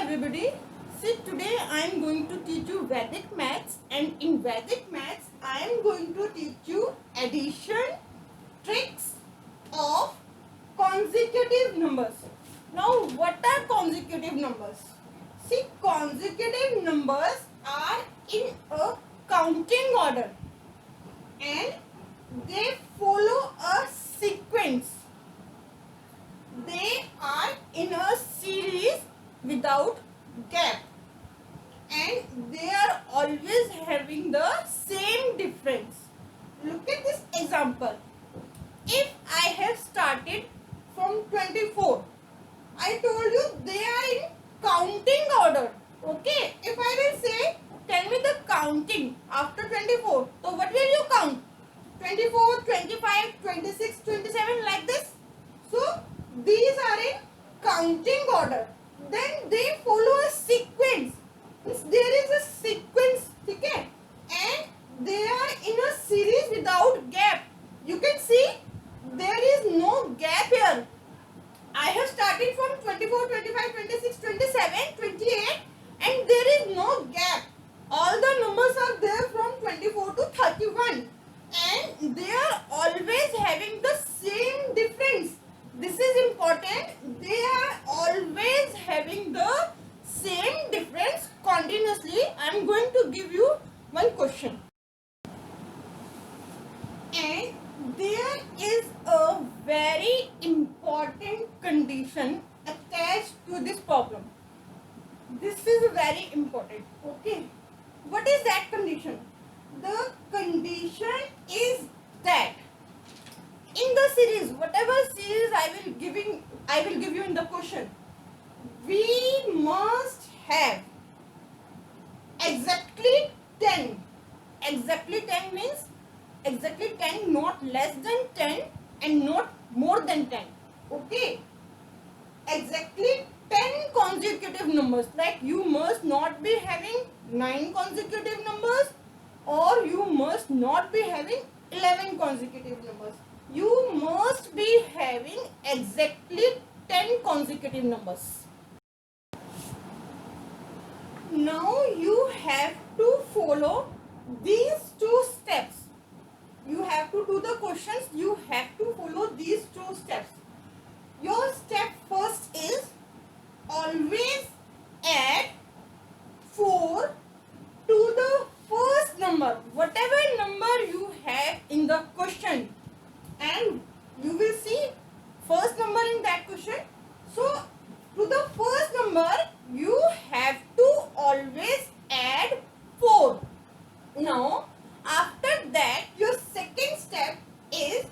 everybody. See, today I am going to teach you Vedic maths, and in Vedic maths I am going to teach you addition tricks of consecutive numbers. Now, what are consecutive numbers? See, consecutive numbers are in a counting order and they follow a sequence. They are in a series without gap, and they are always having the same difference. Look at this example. If I have started from 24, I told you they are in counting order. Okay, if I will say, tell me the counting after 24, so what will you count? 24, 25, 26, 27, like this. So these are in counting order. Then they follow a sequence. There is a sequence, okay? And they are in a series without gap. You can see there is no gap here. I have started from 24, 25, 26, 27, 28, and there is no gap. All the numbers are there from 24 to 31, and they are always having the same difference. This is important. They are always having the same difference continuously. I am going to give you one question. And there is a very important condition attached to this problem. This is very important. Okay. What is that condition? The condition is that in the series, whatever series I will give you in the question, we must have exactly 10. Exactly 10 means exactly 10, not less than 10 and not more than 10. Okay, exactly 10 consecutive numbers. Like, you must not be having 9 consecutive numbers, or you must not be having 11 consecutive numbers. You must be having exactly 10 consecutive numbers. Now you have to follow these two steps. You have to do the questions. You have to follow these two steps. Your step first is always add 4 to the first number, whatever number you have in the question, and you will see first number in that question. So to the first number you have to always add 4. Now after that, your second step is,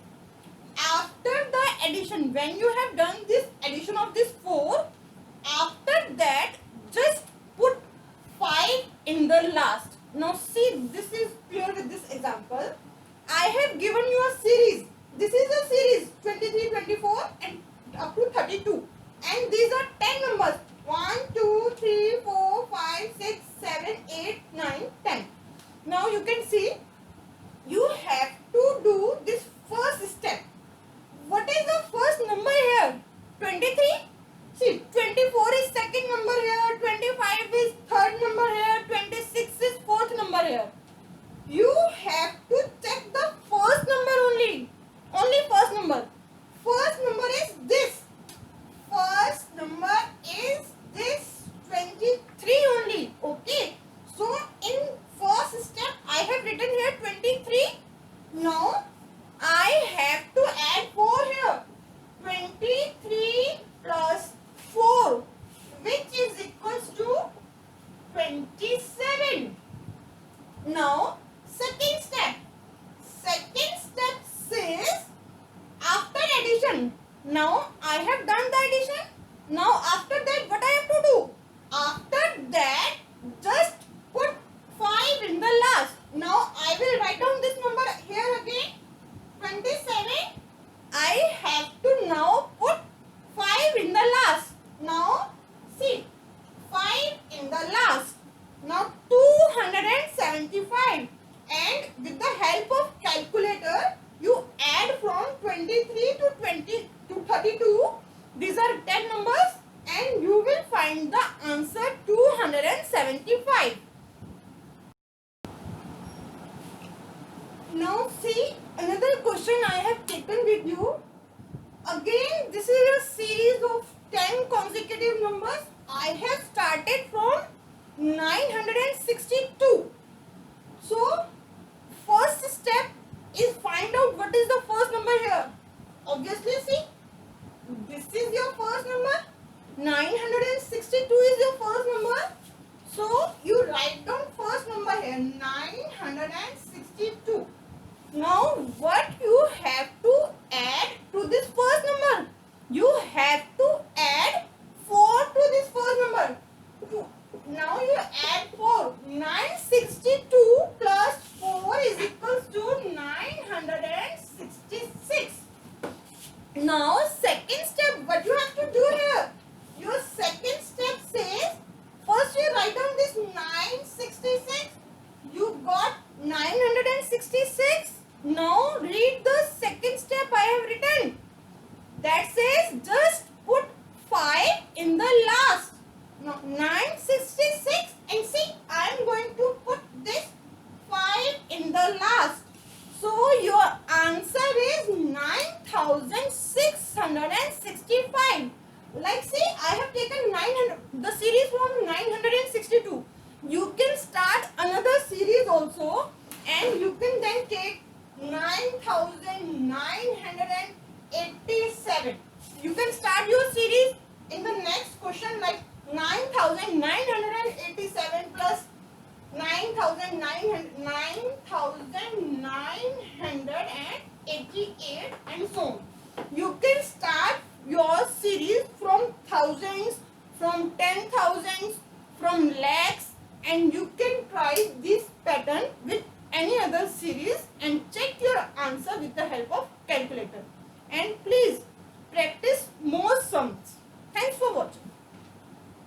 after the addition, when you have done this addition of this 4, after that just put 5 in the last. Now see, this is clear with this example. I have given you a series. This is a series 23, 24 and up to 32. And these are 10 numbers. 1, 2, 3, 4, 5, 6, 7, 8, 9, 10. Now you can see, you have to do this first step. What is the first number here? 23. See, 24 is second number here, 25 is third number here, 26 is fourth number here. You have to check the first number only. Only first number. First number is this. First number is this 23 only. Okay. So in first step I have written here 23. Now I have to add 4 here. 23 plus 4, which is equals to 27. Now second step. Second step says after addition. Now I have done the addition. Now after that, what I have to do? After that, just put 5 in the last. Now I will write down this number here again. 27. I have to now put 5 in the last. Now see, 5 in the last. Now 275. And with the help of calculator, you add from 23 to 32. These are 10 numbers, and 75. Now see another question I have taken with you. Again, this is a series of 10 consecutive numbers. I have started from 962. So, first step is find out what is the first number here. Obviously, see, this is your first number. 962 is your first number. So, you write down first number here, 962. Now, what you have to add to this first number? You have to add 4 to this first number. Now you add 4. 962 plus 4 is equals to 966. Now, second step, what you have to do here? Your second step says, first you write down this 966. You got 966. Now read the second step I have written. That says just put 5 in the last. Now 966, and see I am going to put this 5 in the last. So your answer is 9665. Like see, I have taken 900, the series from 962. You can start another series also, and you can then take 9987. You can start your series in the next question, like 9987 plus 9988 and so on. You can start your series from thousands, from 10,000s, from lakhs, and you can try this pattern with any other series and check your answer with the help of calculator. And please